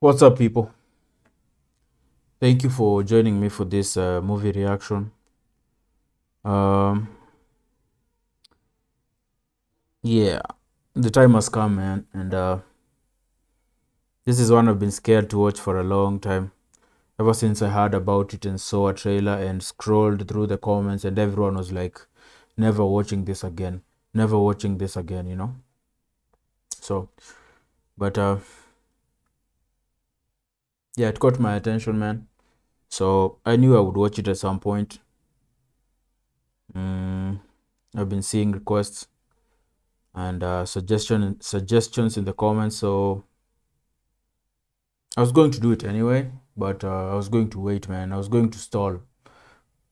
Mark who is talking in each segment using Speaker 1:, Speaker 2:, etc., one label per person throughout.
Speaker 1: What's up, people? Thank you for joining me for this movie reaction. Um, yeah, the time has come, man, and this is one I've been scared to watch for a long time. Ever since I heard about it and saw a trailer and scrolled through the comments, and everyone was like, "Never watching this again, never watching this again," you know. So, but yeah, it caught my attention, man. So I knew I would watch it at some point. Mm, I've been seeing requests and suggestions in the comments, so I was going to do it anyway, but I was going to wait, man. I was going to stall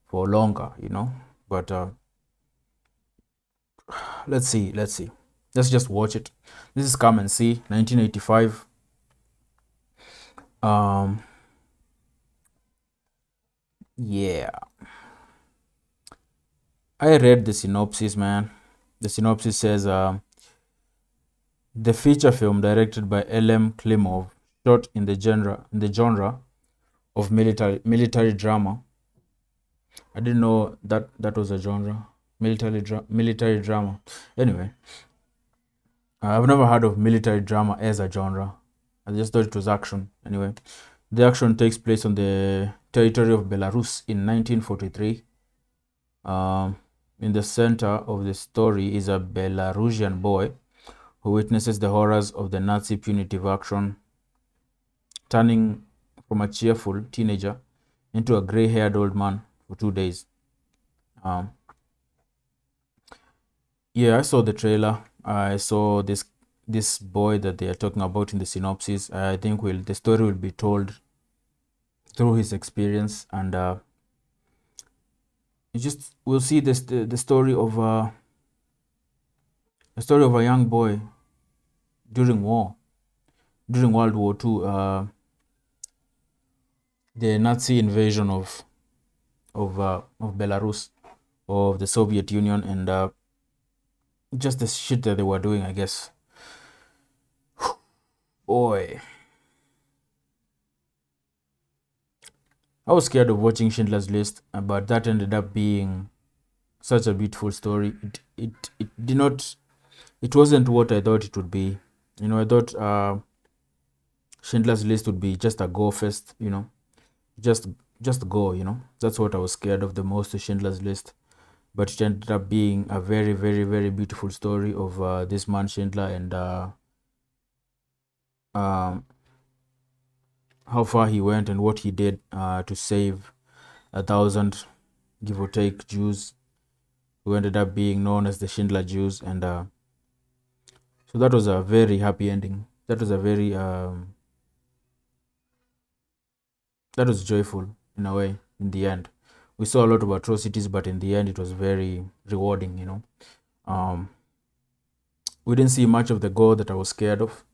Speaker 1: for longer, you know. But let's see, let's see. Let's just watch it. This is Come and See, 1985. Um, yeah, I read the synopsis, man. The synopsis says the feature film directed by L.M. Klimov, shot in the genre of military drama. I didn't know that was a genre, military drama. Anyway, I've never heard of military drama as a genre. I just thought it was action. Anyway, the action takes place on the territory of Belarus in 1943. Um, in the center of the story is a Belarusian boy who witnesses the horrors of the Nazi punitive action, turning from a cheerful teenager into a gray-haired old man for 2 days. Um, yeah, I saw the trailer. I saw this boy that they are talking about in the synopsis. I think will the story will be told through his experience, and you just will see the story of a young boy during war, during World War II, the Nazi invasion of Belarus, of the Soviet Union, and just the shit that they were doing, I guess. Boy, I was scared of watching Schindler's List, but that ended up being such a beautiful story. It did not. It wasn't what I thought it would be. You know, I thought Schindler's List would be just a go fest. You know, just just go. You know, that's what I was scared of the most. Schindler's List, but it ended up being a very, very, very beautiful story of this man Schindler and um, how far he went and what he did to save 1,000, give or take, Jews who ended up being known as the Schindler Jews, and so that was a very happy ending. That was a very that was joyful in a way. In the end, we saw a lot of atrocities, but in the end, it was very rewarding. You know, um, we didn't see much of the gore that I was scared of.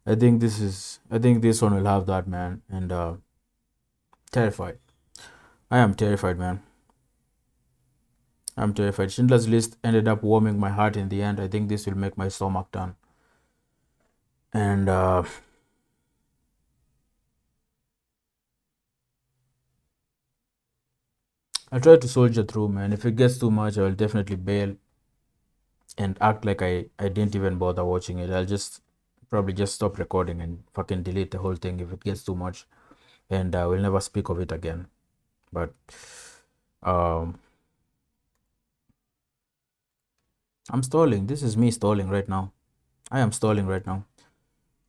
Speaker 1: I think this one will have that, man, and terrified. I am terrified, man. I'm terrified. Schindler's List ended up warming my heart in the end. I think this will make my stomach turn. And I'll try to soldier through, man. If it gets too much, I will definitely bail and act like I didn't even bother watching it. I'll just probably just stop recording and fucking delete the whole thing if it gets too much, and we'll never speak of it again. But um, I'm stalling. This is me stalling right now. I am stalling right now.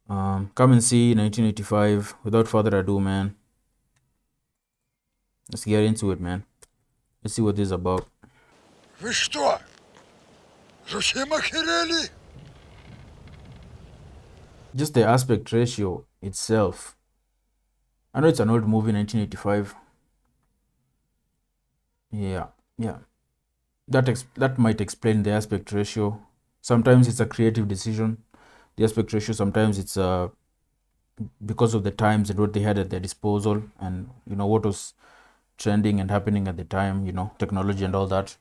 Speaker 1: Come and See 1985. Without further ado, man, let's get into it, man. Let's see what this is about.
Speaker 2: Вы что, совсем охерели?
Speaker 1: Just the aspect ratio itself. I know it's an old movie, 1985. Yeah, yeah. That might explain the aspect ratio. Sometimes it's a creative decision. The aspect ratio. Sometimes it's because of the times and what they had at their disposal, and you know what was trending and happening at the time. You know, technology and all that.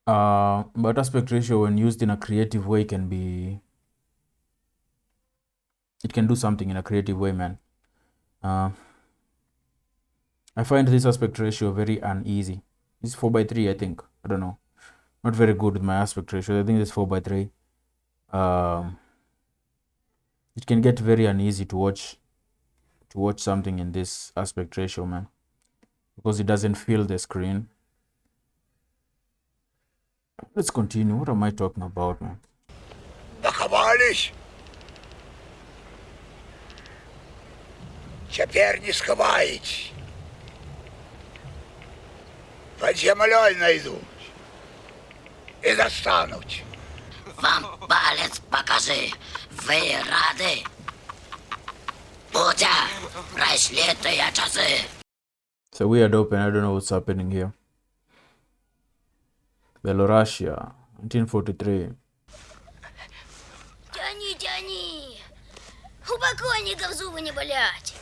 Speaker 1: But aspect ratio, when used in a creative way, can be it can do something in a creative way, man. I find this aspect ratio very uneasy. It's 4:3, I think. I don't know. Not very good with my aspect ratio. I think it's 4:3. It can get very uneasy to watch something in this aspect ratio, man, because it doesn't fill the screen. Let's continue. What am I talking about, man?
Speaker 2: Поховались. Теперь не сховають. Под землей найдуть. І достануть.
Speaker 3: Вам палец покажи. Ви ради? Путя, пройшли тыя часи.
Speaker 1: It's a weird open. I don't know what's happening here. Belarusia, 1943.
Speaker 4: Тяни, тяни. У покойников зубы не болят.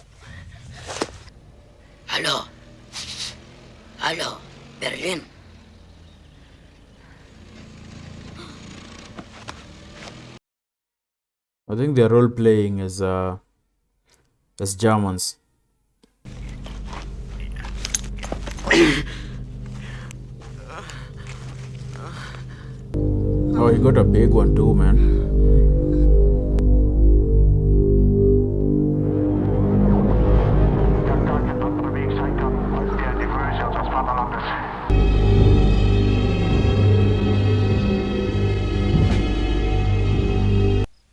Speaker 3: Алло. Алло, Берлин?
Speaker 1: I think they're role playing as Germans. Oh, he got a big one too, man.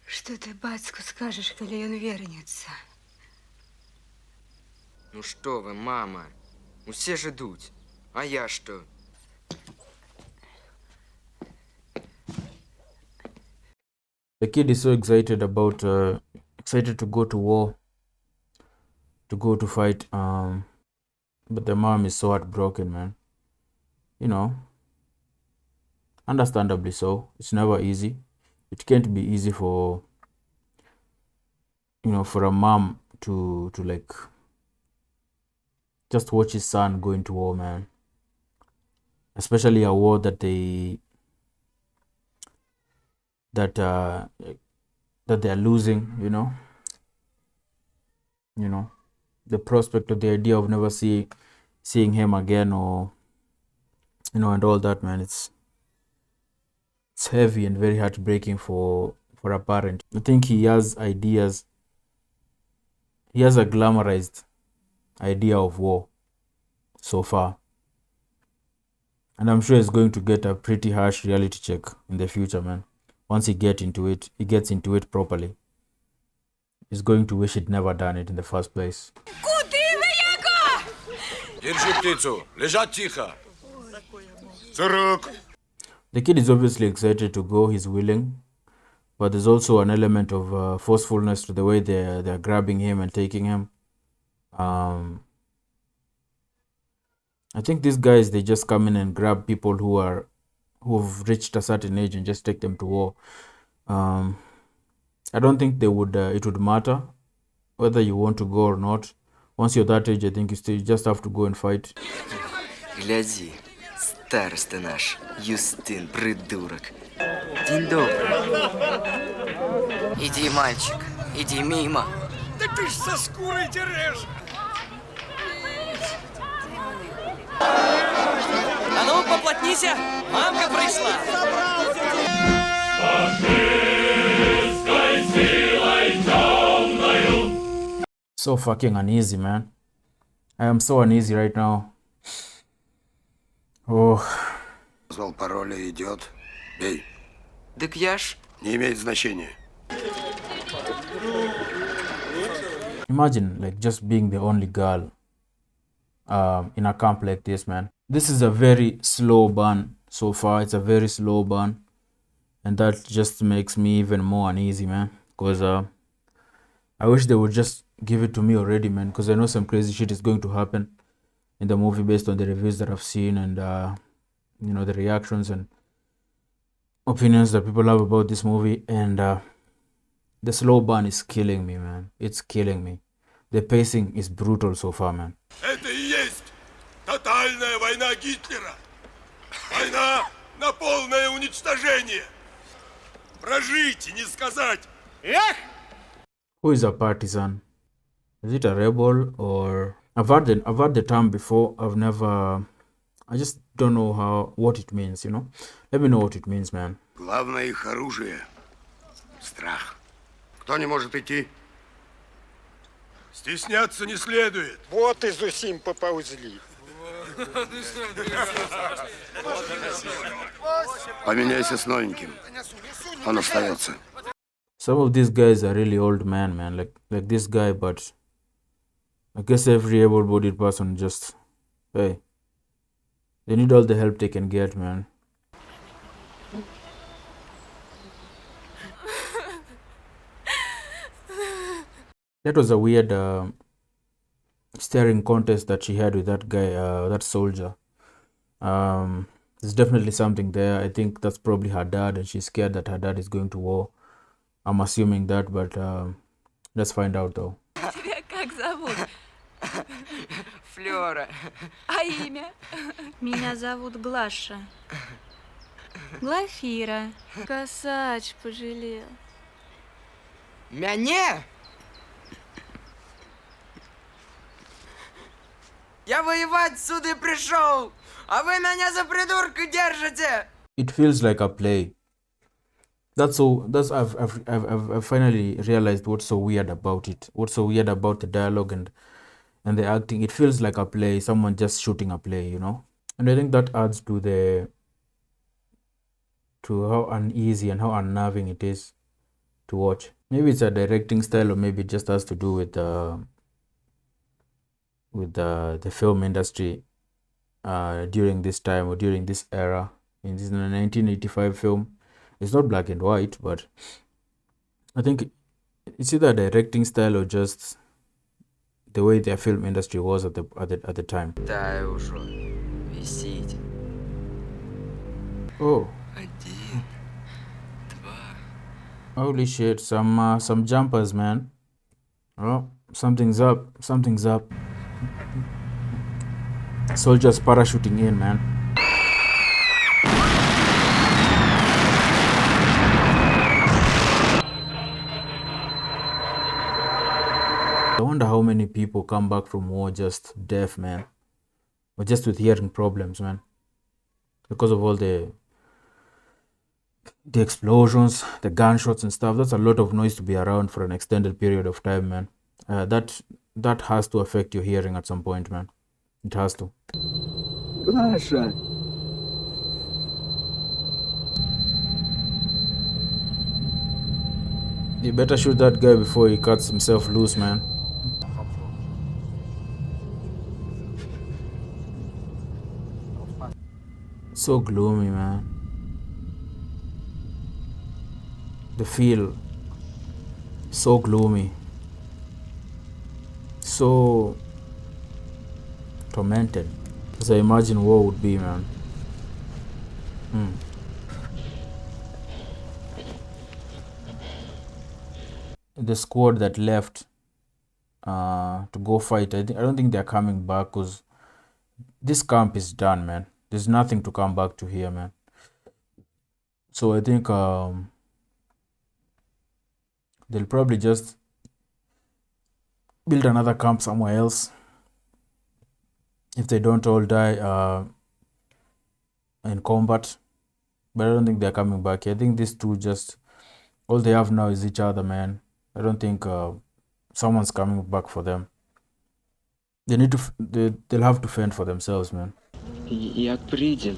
Speaker 5: Что ты бацьку скажешь, коли он вернется?
Speaker 6: Ну що ви, мама? Усі ж ідуть. А я що?
Speaker 1: The kid is so excited excited to go to war, to go to fight. But the mom is so heartbroken, man. You know, understandably so. It's never easy. It can't be easy for a mom to like just watch his son go into war, man. Especially a war that they are losing, the prospect of the idea of never seeing him again, or and all that, man. It's heavy and very heartbreaking for a parent. I think he has ideas. He has a glamorized idea of war so far, and I'm sure he's going to get a pretty harsh reality check in the future, man. Once he gets into it properly, he's going to wish he'd never done it in the first place.
Speaker 7: Держи птицу! Лежать тихо! Сырок!
Speaker 1: The kid is obviously excited to go. He's willing, but there's also an element of forcefulness to the way they're grabbing him and taking him. I think these guys, they just come in and grab people who've reached a certain age and just take them to war. I don't think it would matter whether you want to go or not. Once you're that age, I think you just have to go and fight.
Speaker 6: Гляди, староста наш, Юстин, придурок. День добрый. Иди, мальчик, иди мимо.
Speaker 7: Да ты ж со скурой дерешь!
Speaker 8: А ну, поплотнися, мамка прийшла.
Speaker 1: So fucking uneasy, man. I am so uneasy right now. Oh,
Speaker 2: Назвал пароля, идет. Бей.
Speaker 6: Так я ж...
Speaker 2: Не имеет значения.
Speaker 1: imagine like just being the only girl in a camp like this, man. This is a very slow burn so far. It's a very slow burn, and that just makes me even more uneasy, man, because I wish they would just give it to me already, man, because I know some crazy shit is going to happen in the movie based on the reviews that I've seen, and the reactions and opinions that people have about this movie. And the slow burn is killing me, man. It's killing me. The pacing is brutal so far, man.
Speaker 7: Это и есть тотальная война Гитлера. Война на полное уничтожение. Прожить и не сказать. Эх!
Speaker 1: Who is a partisan? Is it a rebel or I've heard the term before. I just don't know what it means, you know. Let me know what it means, man.
Speaker 2: Главное их оружие — страх. Кто не может идти?
Speaker 7: Стесняться не следует.
Speaker 9: Вот и зусім поползли.
Speaker 2: Поменяйся с новеньким. Он остается.
Speaker 1: Some of these guys are really old man, like this guy, but I guess every able-bodied person just, hey, they need all the help they can get, man. That was a weird staring contest that she had with that guy, that soldier. There's definitely something there. I think that's probably her dad, and she's scared that her dad is going to war. I'm assuming that, but let's find out though.
Speaker 5: Тебя как зовут?
Speaker 6: Флёра.
Speaker 5: А имя? Меня зовут Глаша. Глафира. Косач пожалел.
Speaker 6: Мяне? Я воевать сюда пришел, а вы меня за придурка держите.
Speaker 1: It feels like a play. I've finally realized what's so weird about it. What's so weird about the dialogue and the acting. It feels like a play, someone just shooting a play, you know. And I think that adds to how uneasy and how unnerving it is to watch. Maybe it's a directing style, or maybe it just has to do with the film industry during this time or during this era. In this 1985 film, it's not black and white, but I think it's either directing style or just the way their film industry was at the time.
Speaker 6: Да уже висеть.
Speaker 1: Oh,
Speaker 6: Один, два.
Speaker 1: holy shit! Some jumpers, man. Oh, something's up. Something's up. Soldiers parachuting in, man. I wonder how many people come back from war just deaf, man, or just with hearing problems, man, because of all the explosions, the gunshots and stuff. That's a lot of noise to be around for an extended period of time, man. That has to affect your hearing at some point, man. It has to.
Speaker 6: Глаша.
Speaker 1: You better shoot that guy before he cuts himself loose, man. So gloomy, man. The feel so gloomy, so tormented, as I imagine war would be, man. The squad that left to go fight, I don't think they're coming back, because this camp is done, man. There's nothing to come back to here, man. So I think they'll probably just build another camp somewhere else if they don't all die in combat. But I don't think they're coming back here. I think these two just, all they have now is each other, man. I don't think someone's coming back for them. They need to. They'll have to fend for themselves, man.
Speaker 6: Як прийдем,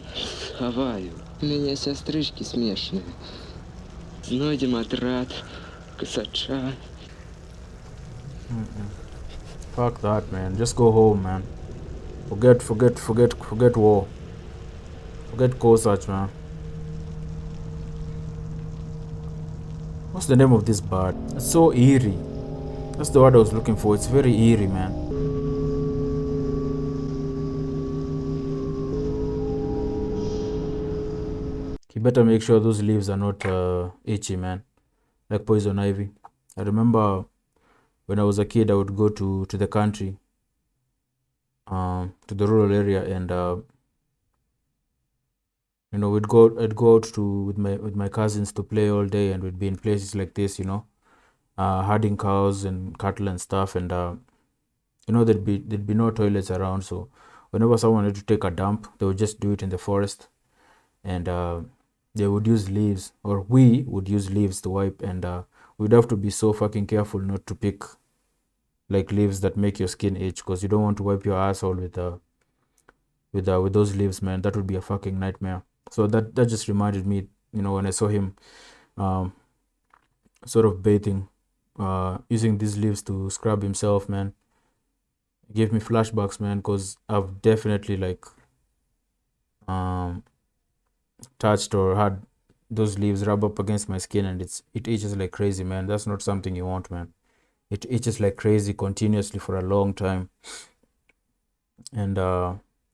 Speaker 6: хаваю. У меня сестрички смешные. Знойдем отряд, косача.
Speaker 1: Fuck that, man. Just go home, man. Forget war. Forget Kosach, man. What's the name of this bird? It's so eerie. That's the word I was looking for. It's very eerie, man. You better make sure those leaves are not itchy, man. Like poison ivy. I remember when I was a kid, I would go to the country, to the rural area, and I'd go out with my cousins to play all day, and we'd be in places like this, herding cows and cattle and stuff, and there'd be no toilets around. So whenever someone wanted to take a dump, they would just do it in the forest, and they would use leaves, or we would use leaves to wipe, and we'd have to be so fucking careful not to pick like leaves that make your skin itch, because you don't want to wipe your asshole with those leaves, man. That would be a fucking nightmare. So that just reminded me, when I saw him sort of bathing, using these leaves to scrub himself, man. It gave me flashbacks, man, because I've definitely like touched or had those leaves rub up against my skin, and it itches like crazy, man. That's not something you want, man. It itches like crazy continuously for a long time, and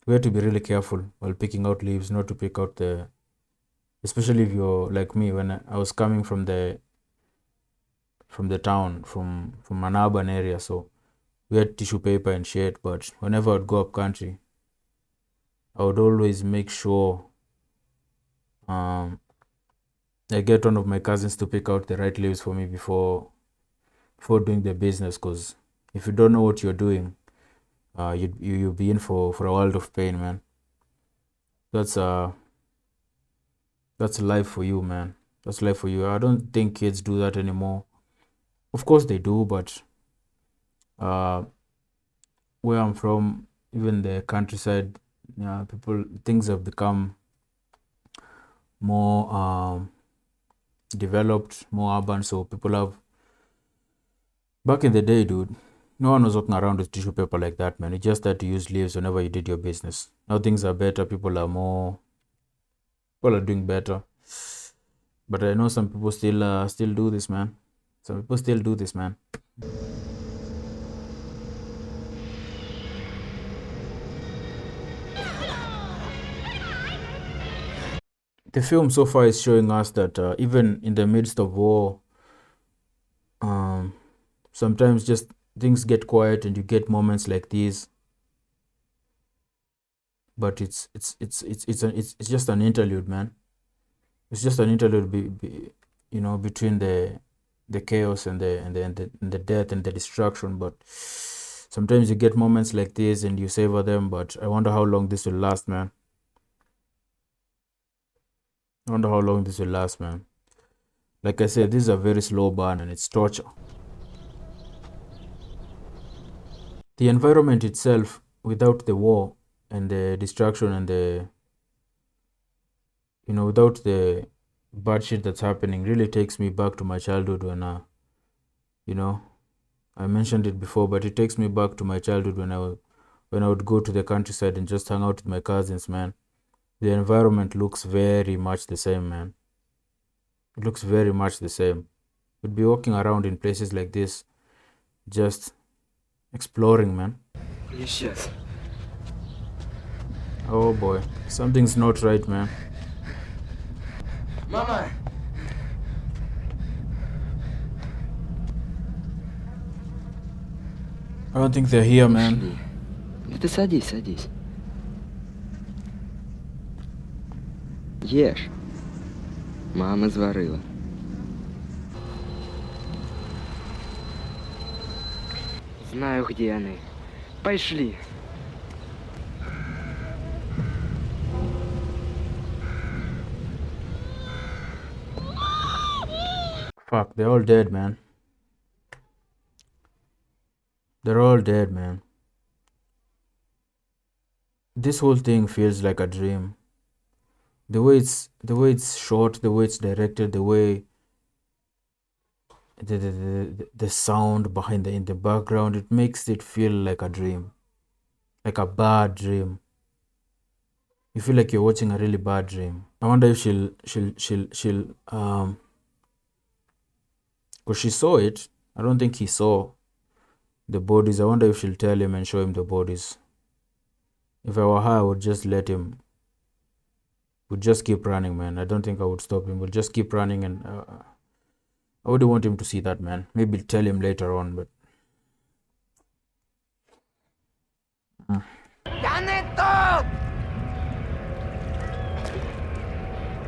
Speaker 1: we have to be really careful while picking out leaves, not to pick out especially if you're like me. When I was coming from the town, from an urban area, so we had tissue paper and shit. But whenever I'd go up country, I would always make sure I get one of my cousins to pick out the right leaves for me before doing the business, because if you don't know what you're doing, you'll be in for a world of pain, man. That's life for you, man. That's life for you. I don't think kids do that anymore. Of course they do, but where I'm from, even the countryside, things have become more developed, more urban. So people have, back in the day, dude, no one was walking around with tissue paper like that, man. You just had to use leaves whenever you did your business. Now things are better. People are doing better. But I know some people still do this, man. Some people still do this, man. The film so far is showing us that even in the midst of war, sometimes just things get quiet and you get moments like these. But it's just an interlude, man. It's just an interlude, between the chaos and the death and the destruction. But sometimes you get moments like this and you savor them. But I wonder how long this will last, man. Like I said, this is a very slow burn and it's torture. The environment itself, without the war and the destruction and without the bad shit that's happening, really takes me back to my childhood when I mentioned it before, but it takes me back to my childhood when I would go to the countryside and just hang out with my cousins, man. The environment looks very much the same, man. It looks very much the same. We'd be walking around in places like this, just exploring, man.
Speaker 6: Yes.
Speaker 1: Oh boy, something's not right, man.
Speaker 6: Mama!
Speaker 1: I don't think they're here, man.
Speaker 6: Ты садись. Ешь. Мама зварила. Знаю, где они. Пошли.
Speaker 1: Fuck, they're all dead, man. They're all dead, man. This whole thing feels like a dream. The way it's shot, the way it's directed, the way the sound behind in the background, it makes it feel like a dream, like a bad dream. You feel like you're watching a really bad dream. I wonder if she'll because she saw it. I don't think he saw the bodies. I wonder if she'll tell him and show him the bodies. If I were her, I would just let him. Would just keep running, man. I don't think I would stop him. We'll just keep running, and I wouldn't want him to see that, man. Maybe tell him later on, but.
Speaker 6: Я не тут!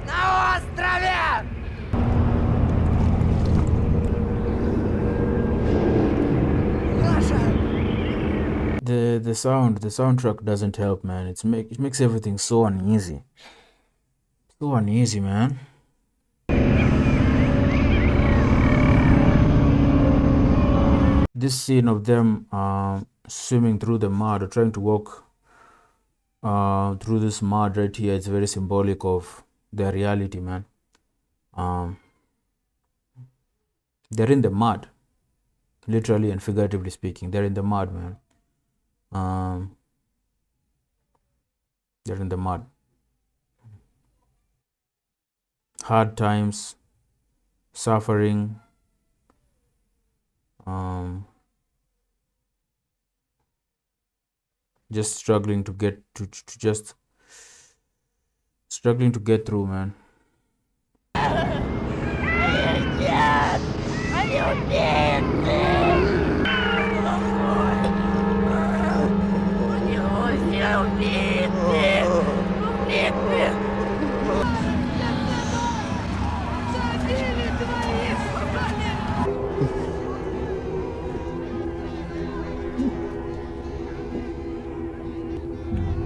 Speaker 6: На острове!
Speaker 1: the soundtrack doesn't help, man. It makes everything so uneasy. So uneasy, man. This scene of them swimming through the mud or trying to walk through this mud right here, it's very symbolic of their reality, man. They're in the mud, literally and figuratively speaking. They're in the mud, man. They're in the mud. Hard times, suffering, just struggling to get through, man.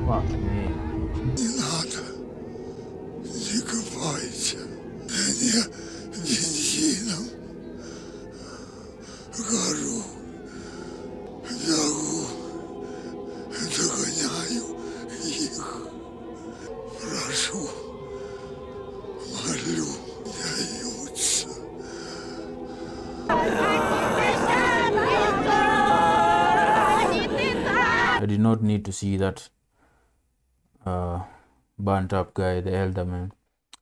Speaker 1: Fuck me.
Speaker 7: Не надо. Не копайте. Я бензином гору. Бегу. Догоняю их. Прошу. Молю. Даются.
Speaker 1: I did not need to see that burnt up guy, the elder man.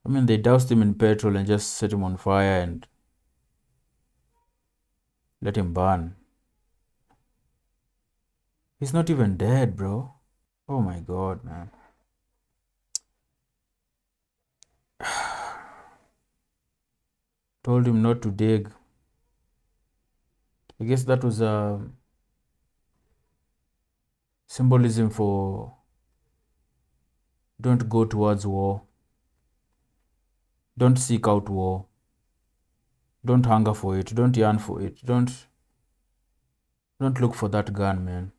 Speaker 1: I mean, they doused him in petrol and just set him on fire and let him burn. He's not even dead, bro. Oh my god, man. Told him not to dig. I guess that was symbolism for don't go towards war. Don't seek out war. Don't hunger for it. Don't yearn for it. Don't look for that gun, man.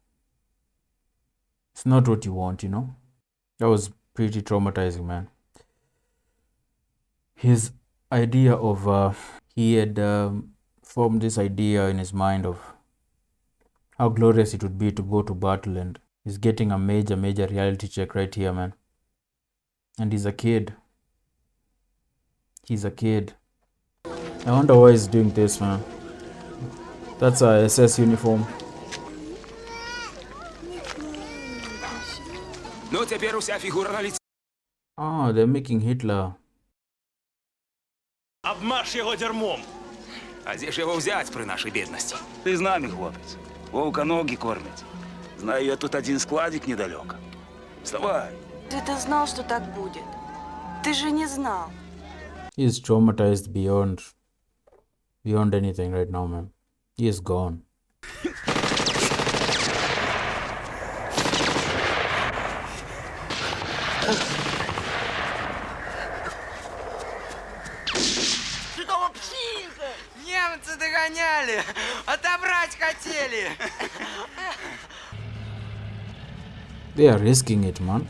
Speaker 1: It's not what you want, you know. That was pretty traumatizing, man. His idea of he had formed this idea in his mind of how glorious it would be to go to battle, and he's getting a major reality check right here, man. And he's a kid. He's a kid. I wonder why he's doing this, man. That's a SS uniform.
Speaker 8: Ну, теперь уся фигура на лице.
Speaker 1: Oh, they're making Hitler.
Speaker 10: Обмаж його дерьмом.
Speaker 8: А де ж його взять при нашій бідності?
Speaker 11: Ти з нами, хлопець. Вовка ноги кормить. Знаю я тут один складик недалеко. Вставай.
Speaker 5: Ты-то знал, что так будет. Ты же не знал.
Speaker 1: He's traumatized beyond anything right now, man. He is gone.
Speaker 6: Немцы догоняли, отобрать хотели.
Speaker 1: They are risking it, man.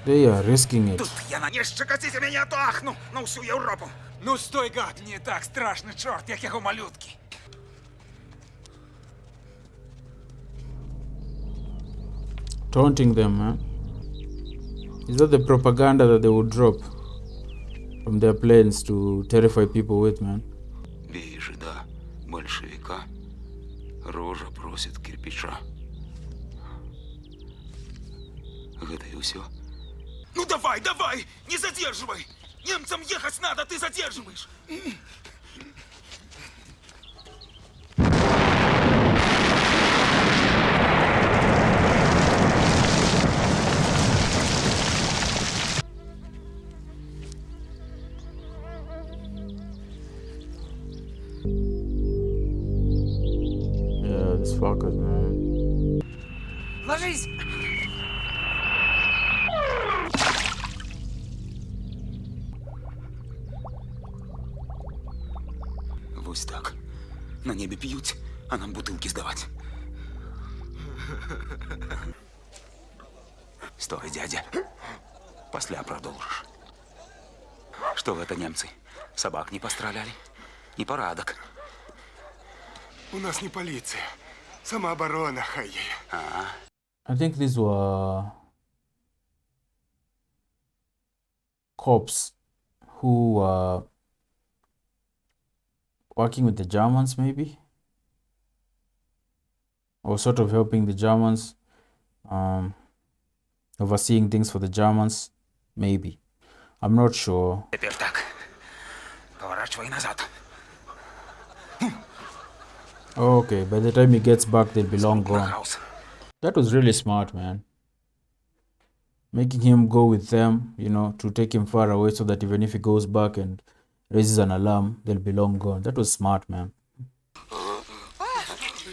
Speaker 1: They are risking it.
Speaker 8: Тут я на щекотите меня тахну на всю Європу. Ну стой, гад, не так страшно, чорт, як його малютки.
Speaker 1: Taunting them, man. Is that the propaganda that they would drop from their planes to terrify people with, man?
Speaker 11: Видишь, да, большевика. Рожа просит кирпича. Это и все.
Speaker 8: Ну давай, давай, не задерживай! Немцам ехать надо, ты задерживаешь!
Speaker 1: Yeah, these fuckers, man.
Speaker 6: Ложись.
Speaker 8: Ось так. На небі п'ють, а нам бутилки здавати.
Speaker 11: Стой, дядя. После продолжишь. Что это немцы? Собак не постреляли? Непорядок.
Speaker 7: У нас не полиция. Самооборона, хай.
Speaker 1: I think these were cops who were working with the Germans, maybe, or sort of helping the Germans, overseeing things for the Germans, maybe. I'm not sure.
Speaker 11: Теперь так. Поворачивай назад.
Speaker 1: Okay, by the time he gets back, they'll be long
Speaker 11: На
Speaker 1: gone.
Speaker 11: хаус.
Speaker 1: That was really smart, man. Making him go with them, you know, to take him far away so that even if he goes back and raises an alarm, they'll be long gone. That was smart, man.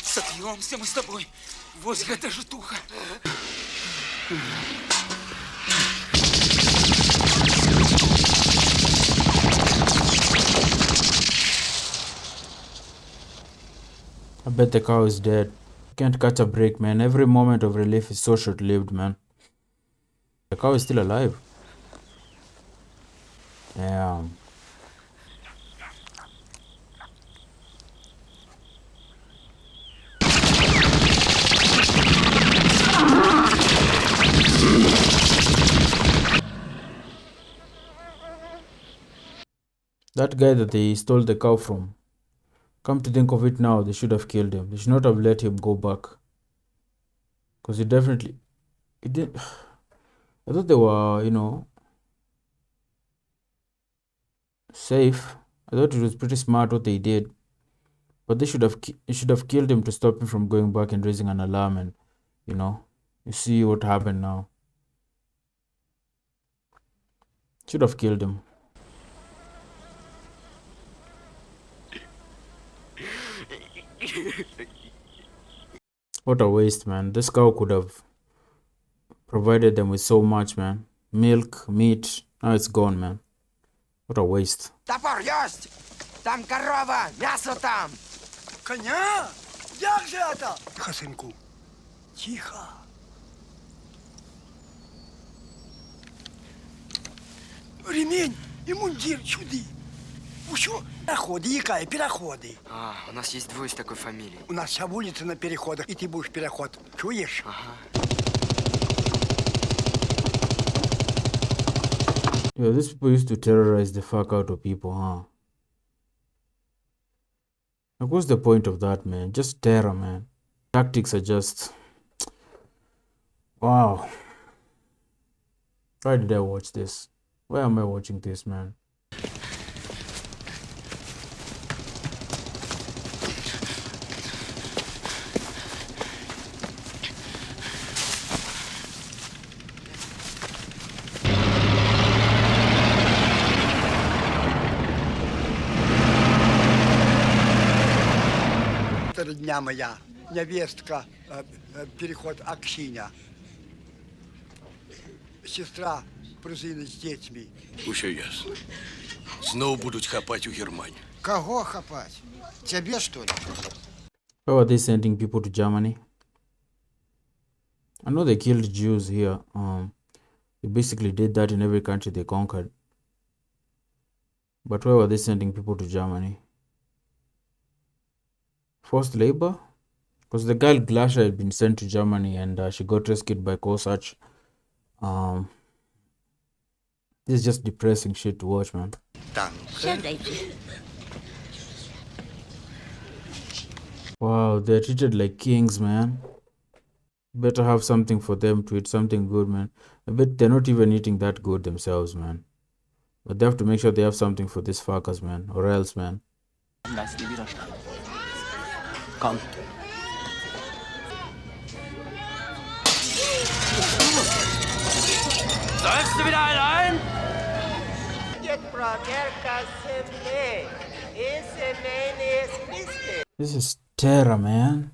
Speaker 8: Сопьемся мы с тобой возле этой житуха.
Speaker 1: I bet the cow is dead. Can't catch a break, man. Every moment of relief is so short-lived, man. The cow is still alive. Damn. That guy that they stole the cow from. Come to think of it now, they should have killed him. They should not have let him go back. Because he definitely... It did... I thought they were, you know, safe. I thought it was pretty smart what they did. But they should have killed him to stop him from going back and raising an alarm and, you know, you see what happened now. Should have killed him. What a waste, man. This cow could have provided them with so much, man. Milk, meat. Now it's gone, man. What a waste.
Speaker 6: Топор есть! Там корова! Мясо там!
Speaker 8: Коня? Як же это? Тихо, сынку. Тихо. Ремень и мундир сюди. Усё, переходы, якая, переходы.
Speaker 6: У нас есть двое с такой фамилией.
Speaker 8: У нас вся улица на переходах, и ты будешь переход. Чуешь?
Speaker 1: Yeah, these people used to terrorize the fuck out of people, huh? Like, what's the point of that, man? Just terror, man. Tactics are just... Wow. Why did I watch this? Why am I watching this, man?
Speaker 8: Дня моя, невестка, переход Аксиня. Сестра пружина з дітьми.
Speaker 7: Усе ясно. Знов будуть хапати у Германію.
Speaker 9: Кого хапать? Тебе, что ли?
Speaker 1: Why are they sending people to Germany? I know they killed Jews here. They basically did that in every country they conquered. But why were they sending people to Germany? Forced labor? Because the girl Glasha had been sent to Germany and she got rescued by Kosach. This is just depressing shit to watch, man.
Speaker 3: Сядайте.
Speaker 1: Wow, they're treated like kings, man. Better have something for them to eat, something good, man. I bet they're not even eating that good themselves, man. But they have to make sure they have something for these fuckers, man. Or else, man.
Speaker 11: Komm.
Speaker 6: Läufst du wieder allein?
Speaker 1: This is terror, man.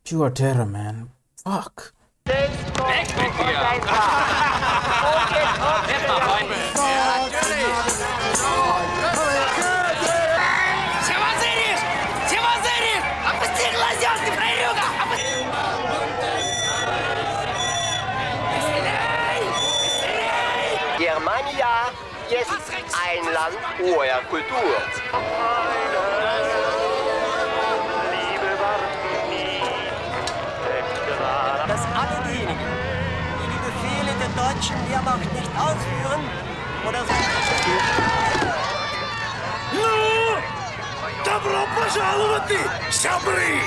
Speaker 1: Pure terror, man. Fuck.
Speaker 6: Чего зыришь? Опусти глазенки, прорюга!
Speaker 10: ist ein Land hoher Kultur.
Speaker 12: Dass alle diejenigen, die die Befehle der deutschen Wehrmacht nicht ausführen oder so...
Speaker 7: Ну, добро пожаловать, сябры!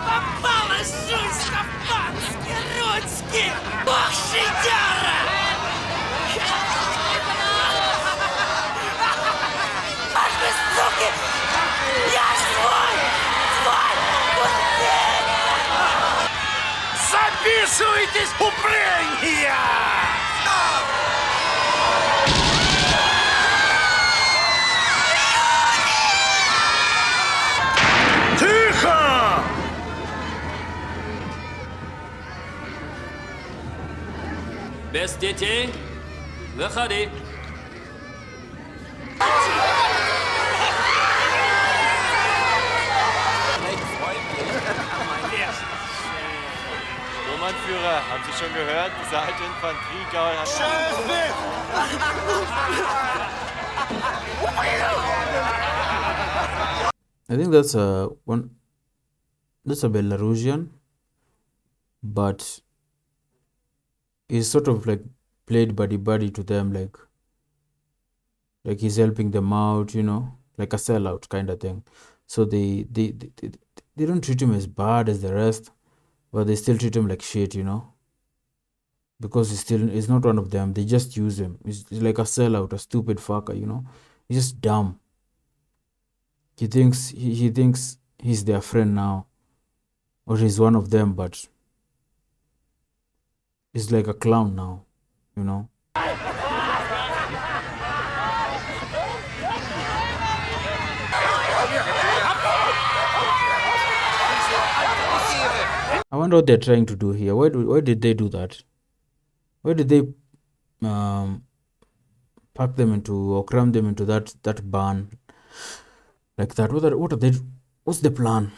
Speaker 12: Попалась жульска, пански, рудски, бог-шидяра! Ах вы, суки! Я свой!
Speaker 7: Записывайтесь, упрямья! Тихо!
Speaker 13: Без детей выходи.
Speaker 14: Sturmanführer, haben Sie schon gehört? Dieser alte Infanteriegaul hat...
Speaker 1: I think that's a one. That's a Belarusian, but he's sort of like played buddy to them, like he's helping them out, you know, like a sellout kind of thing. So they don't treat him as bad as the rest, but they still treat him like shit, you know, because he's not one of them. They just use him. He's like a sellout, a stupid fucker, you know. He's just dumb. He thinks he's their friend now, or he's one of them, but he's like a clown now, you know. I wonder what they're trying to do here. Why did they do that? Why did they pack them into or cram them into that barn like that? What are they? What's the plan?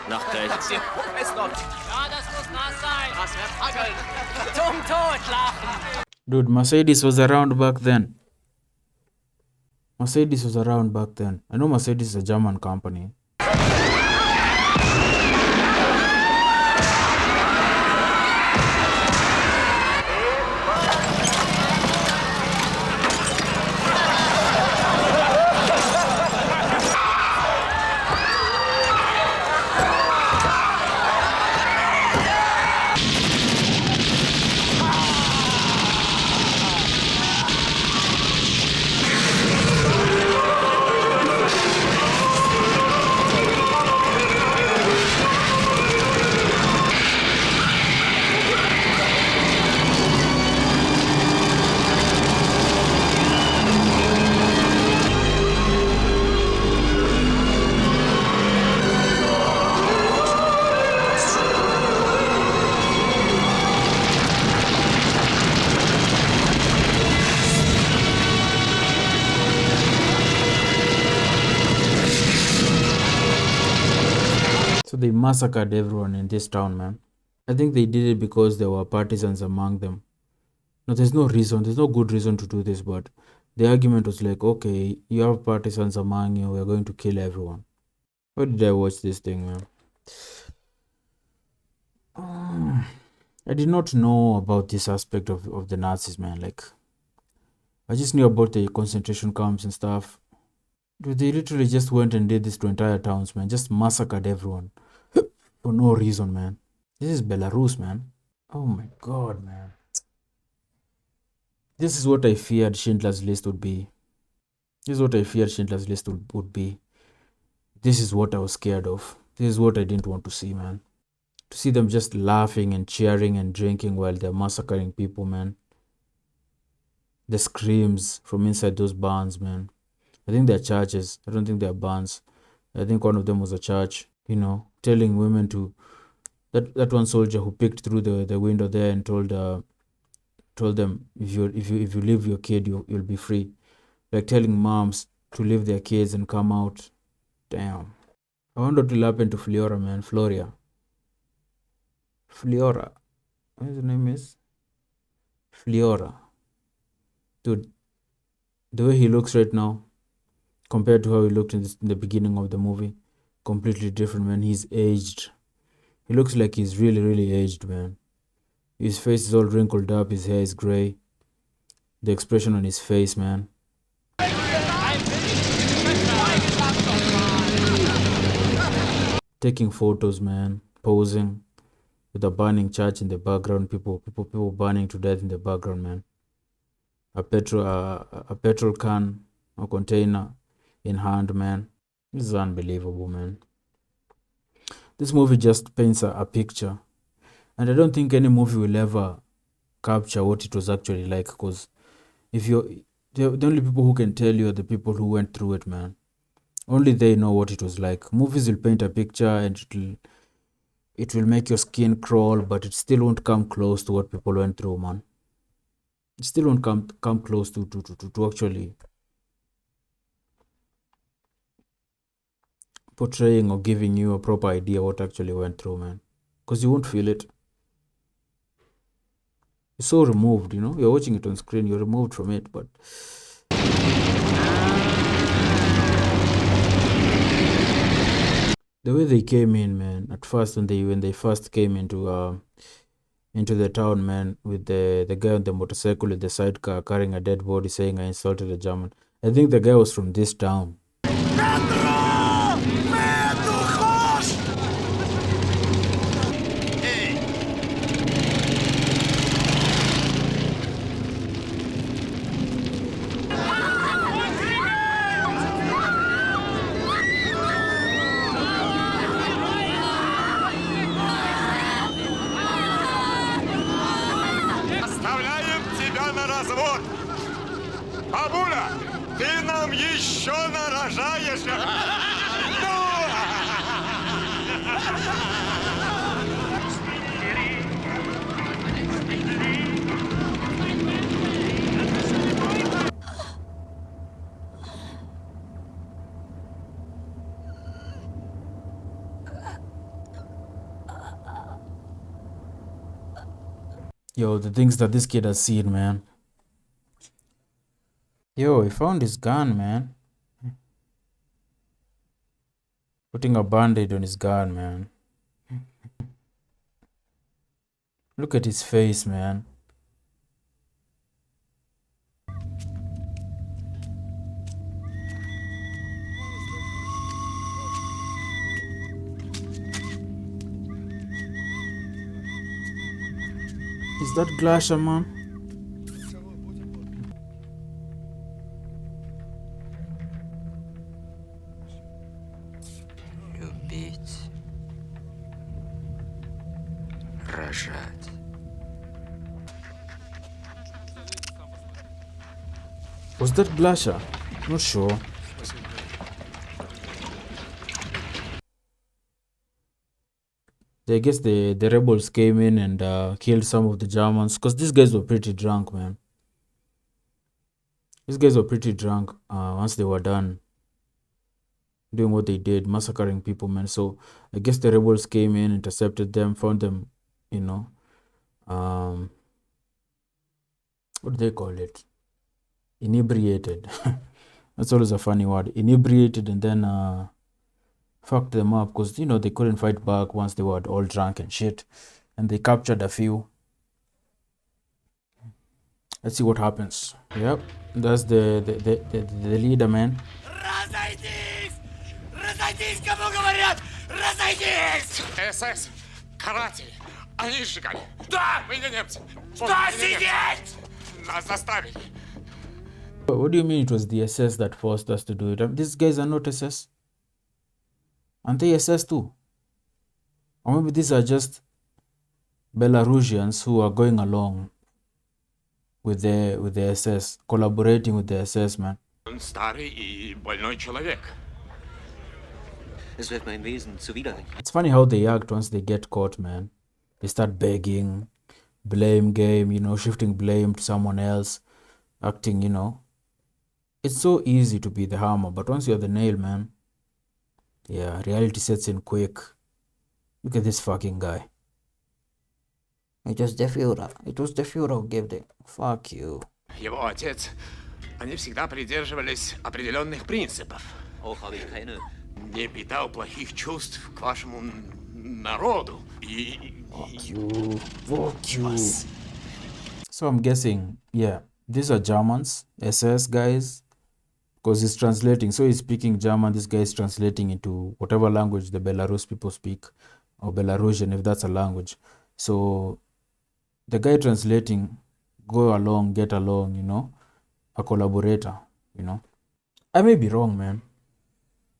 Speaker 13: Nach rechts.
Speaker 12: Ja, das muss nass sein. Das wird hackeln. Zum Totlachen.
Speaker 1: Dude, Mercedes was around back then. I know Mercedes is a German company. So they massacred everyone in this town, man. I think they did it because there were partisans among them. No, there's no good reason to do this, but the argument was like, okay, you have partisans among you, we're going to kill everyone. Why did I watch this thing, man? I did not know about this aspect of the Nazis, man. Like, I just knew about the concentration camps and stuff. Dude, they literally just went and did this to entire towns, man. Just massacred everyone. For no reason, man. This is Belarus, man. Oh my god, man. This is what I feared Schindler's List would be. This is what I feared Schindler's List would be. This is what I was scared of. This is what I didn't want to see, man. To see them just laughing and cheering and drinking while they're massacring people, man. the screams from inside those barns, man. I think they're churches. I don't think they're barns. I think one of them was a church, you know, telling women to, that one soldier who peeked through the window there and told them, if you leave your kid, you'll be free. Like telling moms to leave their kids and come out. Damn. I wonder what will happen to Fliora, man. Fliora. What his name is? Fliora. Dude, the way he looks right now, compared to how he looked in the beginning of the movie, completely different, man. He's aged. He looks like he's really, really aged, man. His face is all wrinkled up. His hair is gray. The expression on his face, man. Taking photos, man. Posing with a burning church in the background. People burning to death in the background, man. A petrol can, a container in hand, man. This is unbelievable, man. This movie just paints a picture, and I don't think any movie will ever capture what it was actually like, because if the only people who can tell you are the people who went through it, man. Only they know what it was like. Movies will paint a picture and it will make your skin crawl, but it still won't come close to what people went through, man. It still won't come close to actually portraying or giving you a proper idea what actually went through, man. Because you won't feel it. You're so removed, you know. You're watching it on screen, you're removed from it, but the way they came in, man, at first when they first came into the town, man, with the guy on the motorcycle with the sidecar carrying a dead body saying I insulted a German. I think the guy was from this town.
Speaker 8: Оставляем тебя на развод. Бабуля, ты нам еще нарожаешь.
Speaker 1: Yo, the things that this kid has seen, man. Yo, he found his gun, man. Putting a band-aid on his gun, man. Look at his face, man. Is that Glasha, man?
Speaker 6: Любить. Рожать.
Speaker 1: Was that Glasha? Not sure. I guess the rebels came in and killed some of the Germans, because these guys were pretty drunk, man. These guys were pretty drunk once they were done doing what they did, massacring people, man. So I guess the rebels came in, intercepted them, found them, you know, what do they call it? Inebriated. That's always a funny word. Inebriated, and then fucked them up, because, you know, they couldn't fight back once they were all drunk and shit. And they captured a few. Let's see what happens. Yep, that's the leader, man.
Speaker 8: Разойдись! Разойдись, кому говорят! Разойдись! СС, каратели, они сжигали. Да! Мы не немцы. Что сидеть? Нас заставили.
Speaker 1: What do you mean it was the SS that forced us to do it? These guys are not SS. Aren't they SS too? Or maybe these are just Belarusians who are going along with the SS, collaborating with the SS, man.
Speaker 8: Он старый и больной человек.
Speaker 13: Es wird mein Wesen zuwider.
Speaker 1: It's funny how they act once they get caught, man. They start begging, blame game, you know, shifting blame to someone else, acting, you know. It's so easy to be the hammer, but once you're the nail, man, yeah, reality sets in quick. Look at this fucking guy. It was the Führer. It was the Führer who gave the... Fuck you.
Speaker 8: Его отец, они всегда придерживались определенных принципов.
Speaker 13: Auch habe ich keine.
Speaker 8: Не питал плохих чувств к вашему народу.
Speaker 1: Fuck you. So I'm guessing, yeah, these are Germans, SS guys, because he's translating. So he's speaking German. This guy is translating into whatever language the Belarus people speak, or Belarusian, if that's a language. So the guy translating, go along, get along, you know, a collaborator, you know. I may be wrong, man.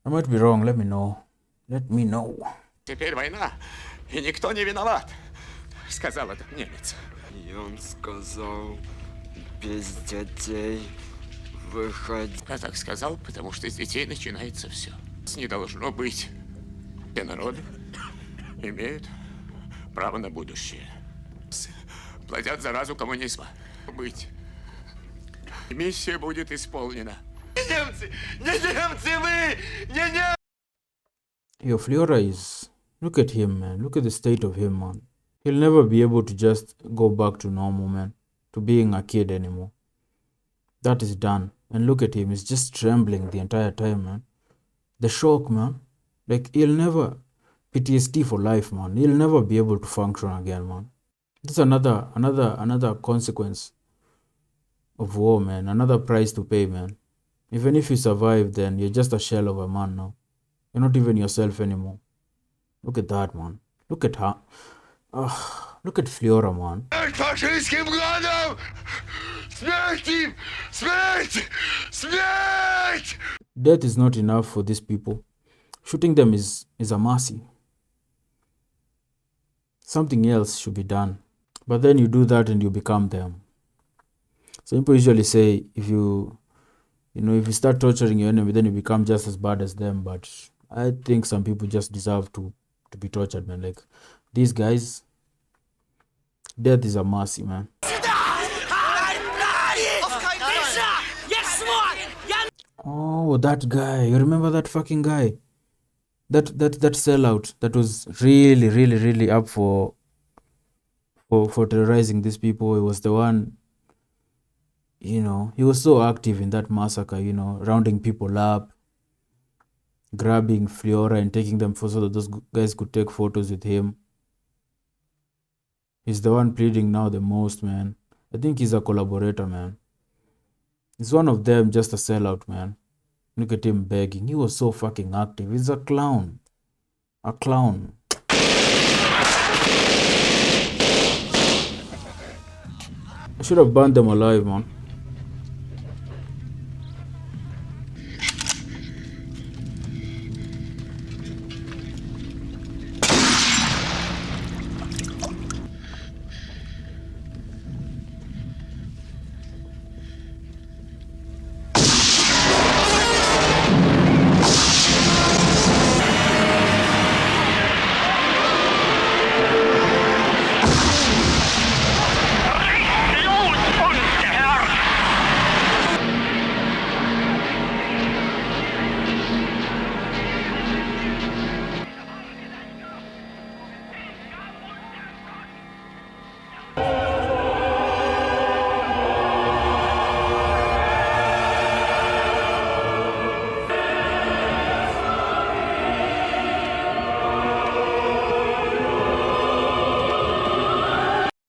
Speaker 1: I might be wrong. Let me know. Let me know.
Speaker 8: Теперь война, и никто не виноват, сказал этот немец.
Speaker 6: И он сказал, без детей выходи.
Speaker 8: Я так сказал, потому что с детей начинается все. Не должно быть. Все народы имеют право на будущее. Плодят заразу коммунизма. Быть. И миссия будет исполнена. Не немцы! Не немцы вы! Не немцы!
Speaker 1: Your Flora is... Look at him, man. Look at the state of him, man. He'll never be able to just go back to normal, man. To being a kid anymore. That is done. And look at him. He's just trembling the entire time, man. The shock, man. Like, he'll never... PTSD for life, man. He'll never be able to function again, man. This is another consequence of war, man. Another price to pay, man. Even if you survive, then you're just a shell of a man now. You're not even yourself anymore. Look at that, man. Look at her. Look at Flora, man.
Speaker 7: Фашистским гадом! Смерть им! Смерть! Смерть!
Speaker 1: Death is not enough for these people. Shooting them is a mercy. Something else should be done. But then you do that and you become them. So people usually say if you start torturing your enemy, then you become just as bad as them. But I think some people just deserve to be tortured, man. Like these guys, death is a mercy, man. Oh, that guy. You remember that fucking guy? That sellout that was really up for terrorizing these people. He was the one, you know, he was so active in that massacre, you know, rounding people up, grabbing Flora and taking them so that those guys could take photos with him. He's the one pleading now the most, man. I think he's a collaborator, man. He's one of them, just a sellout, man. Look at him begging. He was so fucking active. He's a clown. A clown. I should have burned them alive, man.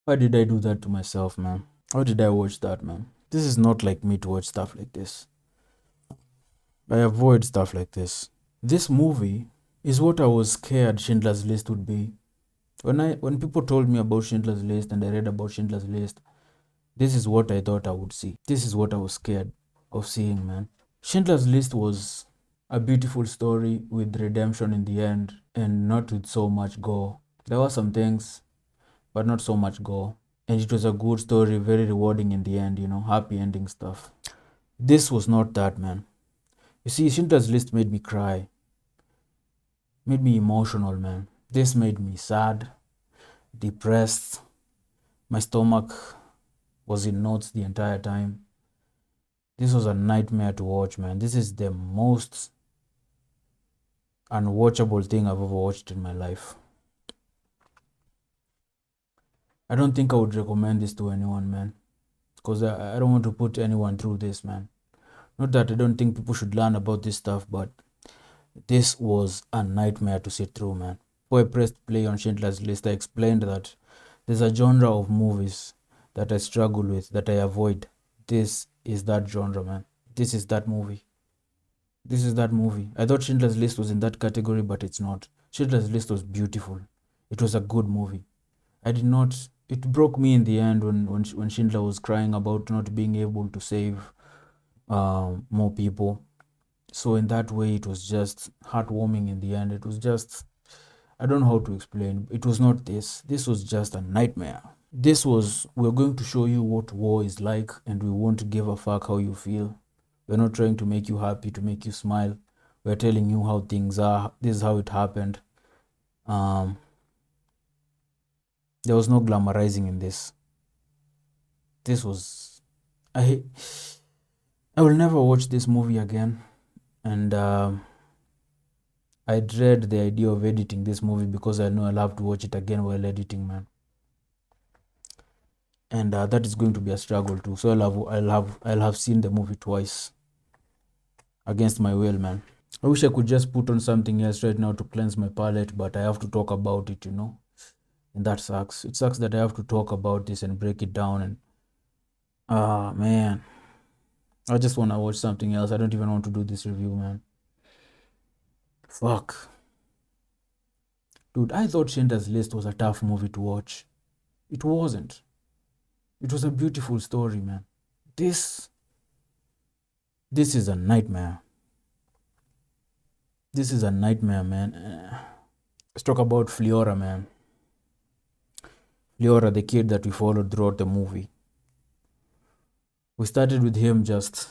Speaker 1: Why did I do that to myself, man? Why did I watch that, man? This is not like me to watch stuff like this. I avoid stuff like this. This movie is what I was scared Schindler's List would be. When people told me about Schindler's List and I read about Schindler's List, this is what I thought I would see. This is what I was scared of seeing, man. Schindler's List was a beautiful story with redemption in the end and not with so much gore. There were some things, but not so much gore. and it was a good story, very rewarding in the end, happy ending stuff. This was not that, man. You see, Schindler's List made me cry, made me emotional, man. This made me sad, depressed. My stomach was in knots the entire time. This was a nightmare to watch, man. This is the most unwatchable thing I've ever watched in my life. I don't think I would recommend this to anyone, man, because I don't want to put anyone through this, man. Not that I don't think people should learn about this stuff, but this was a nightmare to sit through, man. Before I pressed play on Schindler's List, I explained that there's a genre of movies that I struggle with, that I avoid. This is that genre, man. This is that movie. This is that movie. I thought Schindler's List was in that category, but it's not. Schindler's List was beautiful. It was a good movie. It broke me in the end when Schindler was crying about not being able to save more people. So in that way, it was just heartwarming in the end. It was just, I don't know how to explain. It was not this. This was just a nightmare. We're going to show you what war is like, and we won't give a fuck how you feel. We're not trying to make you happy, to make you smile. We're telling you how things are. This is how it happened. There was no glamorizing in this. This was... I will never watch this movie again. And I dread the idea of editing this movie because I know I'll have to watch it again while editing, man. And that is going to be a struggle too. So I'll have seen the movie twice against my will, man. I wish I could just put on something else right now to cleanse my palate, but I have to talk about it, and that sucks. It sucks that I have to talk about this and break it down, and man, I just want to watch something else. I don't even want to do this review, man. Fuck. Dude, I thought Schindler's List was a tough movie to watch. It wasn't. It was a beautiful story, man. This is a nightmare. This is a nightmare, man. Let's talk about Fliora, man. Fliora, the kid that we followed throughout the movie. We started with him just,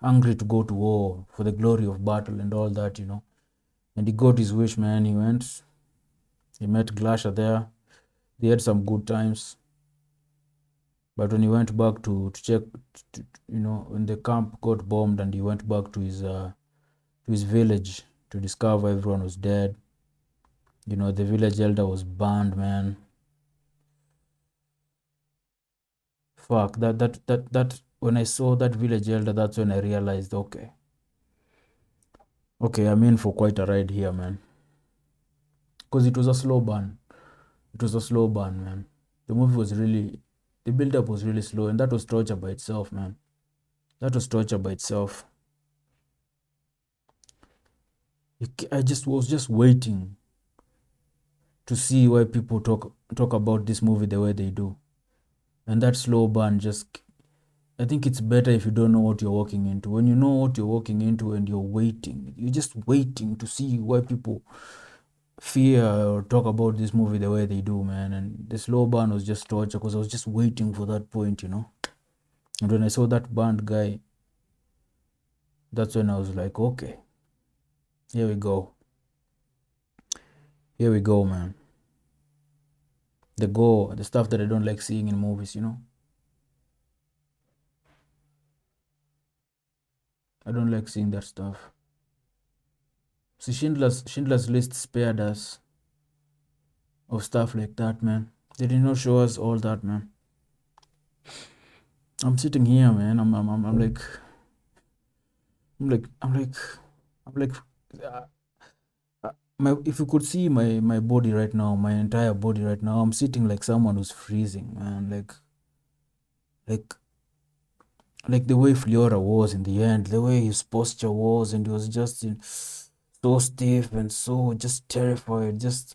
Speaker 1: hungry to go to war for the glory of battle and all that, And he got his wish, man. He went. He met Glasha there. They had some good times. But when he went back to check, when the camp got bombed and he went back to his village to discover everyone was dead. The village elder was burned, man. Fuck, that when I saw that village elder, that's when I realized, okay, I'm in for quite a ride here, man. Because it was a slow burn. It was a slow burn, man. The movie was really, the build-up was really slow, and that was torture by itself, man. That was torture by itself. I was just waiting to see why people talk about this movie the way they do. And that slow burn I think it's better if you don't know what you're walking into. When you know what you're walking into and you're just waiting to see why people fear or talk about this movie the way they do, man. And the slow burn was just torture because I was just waiting for that point, And when I saw that burned guy, that's when I was like, okay, here we go. Here we go, man. The stuff that I don't like seeing in movies, I don't like seeing that stuff. See, Schindler's List spared us of stuff like that, man. They did not show us all that, man. I'm sitting here, man. I'm like, if you could see my body right now, my entire body right now, I'm sitting like someone who's freezing, man. Like the way Fliora was in the end, the way his posture was, and he was just so stiff and so just terrified. Just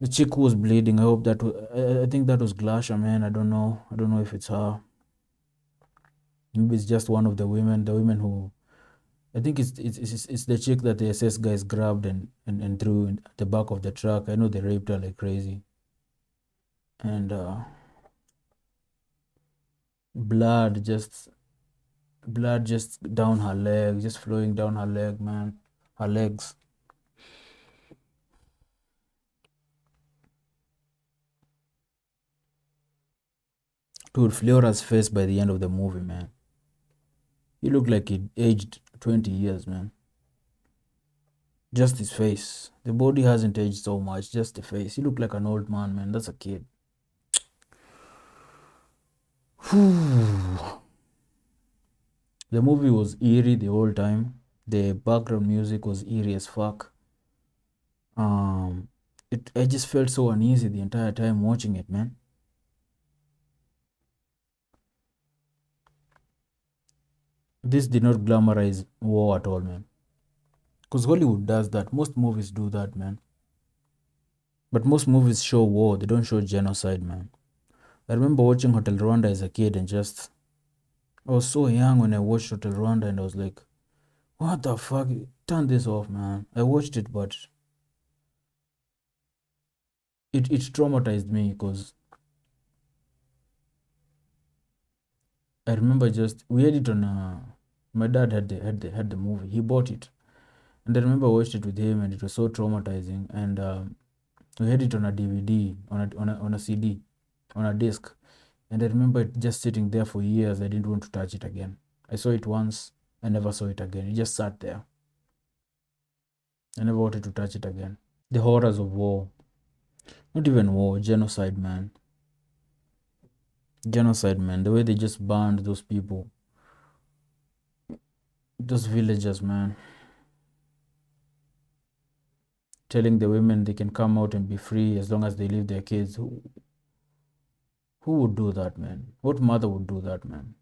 Speaker 1: the chick who was bleeding. I think that was Glasha, man. I don't know if it's her. Maybe it's just one of the women who. I think it's the chick that the SS guys grabbed and threw in the back of the truck. I know they raped her like crazy. and blood just down her leg, just flowing down her leg, man, her legs. Dude, Fliora's face by the end of the movie, man, he looked like he aged 20 years, man. Just his face. The body hasn't aged so much, just the face. He looked like an old man, man. That's a kid. The movie was eerie the whole time. The background music was eerie as fuck. I just felt so uneasy the entire time watching it, man. This did not glamorize war at all, man. Because Hollywood does that. Most movies do that, man. But most movies show war. They don't show genocide, man. I remember watching Hotel Rwanda as a kid and I was so young when I watched Hotel Rwanda and I was like, what the fuck? Turn this off, man. I watched it, but it traumatized me because I remember we had it on my dad had the movie. He bought it. And I remember I watched it with him and it was so traumatizing. And we had it on a DVD, on a CD, on a disc. And I remember it just sitting there for years. I didn't want to touch it again. I saw it once. I never saw it again. It just sat there. I never wanted to touch it again. The horrors of war. Not even war, genocide, man. Genocide, man. The way they just burned those people. Those villagers, man. Telling the women they can come out and be free as long as they leave their kids. Who would do that, man? What mother would do that, man?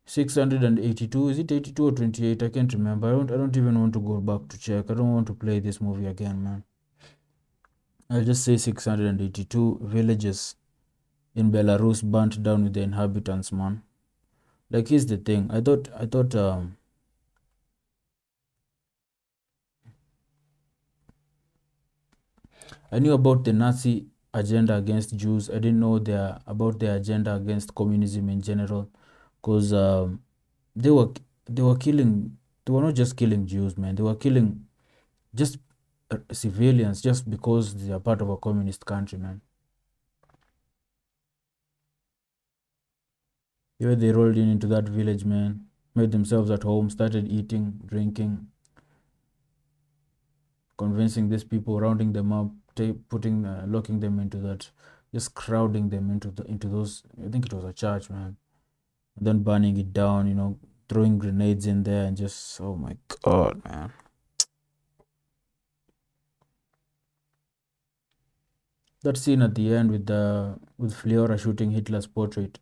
Speaker 1: $682. Is it 82 or 28? I can't remember. I don't even want to go back to check. I don't want to play this movie again, man. I'll just say 682 villages in Belarus burnt down with the inhabitants, man. Like, here's the thing. I thought I knew about the Nazi agenda against Jews. I didn't know about their agenda against communism in general, because they were killing. They were not just killing Jews, man. They were killing just civilians just because they are part of a communist country, man. Here they rolled into that village, man. Made themselves at home. Started eating, drinking, convincing these people, rounding them up, locking them into that, just crowding them into those. I think it was a church, man. And then burning it down, throwing grenades in there, and just, oh my god, man. That scene at the end with Fliora shooting Hitler's portrait,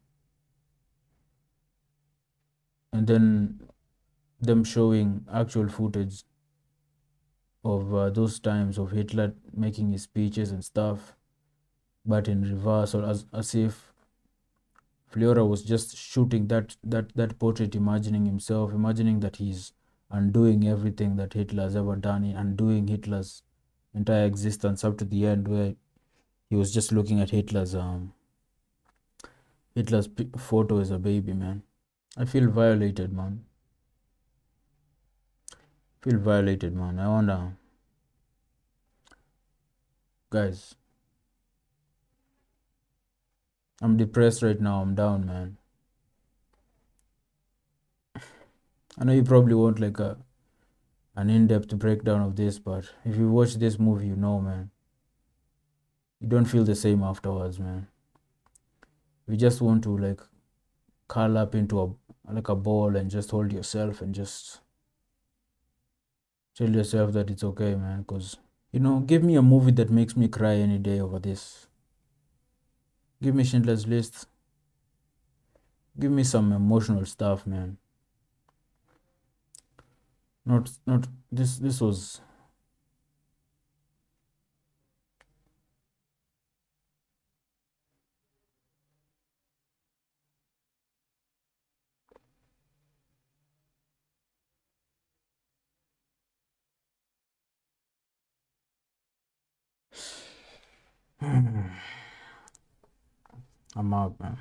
Speaker 1: and then them showing actual footage of those times of Hitler making his speeches and stuff, but in reverse, or as if Fliora was just shooting that portrait, imagining that he's undoing everything that Hitler has ever done, undoing Hitler's entire existence up to the end, where he was just looking at Hitler's photo as a baby, man. I feel violated, man. I wonder, guys, I'm depressed right now. I'm down, man. I know you probably want like an in-depth breakdown of this, but if you watch this movie, man, you don't feel the same afterwards, man. You just want to like curl up into a ball and just hold yourself and just tell yourself that it's okay, man. Because, give me a movie that makes me cry any day over this. Give me Schindler's List. Give me some emotional stuff, man. Not this was I'm out, man.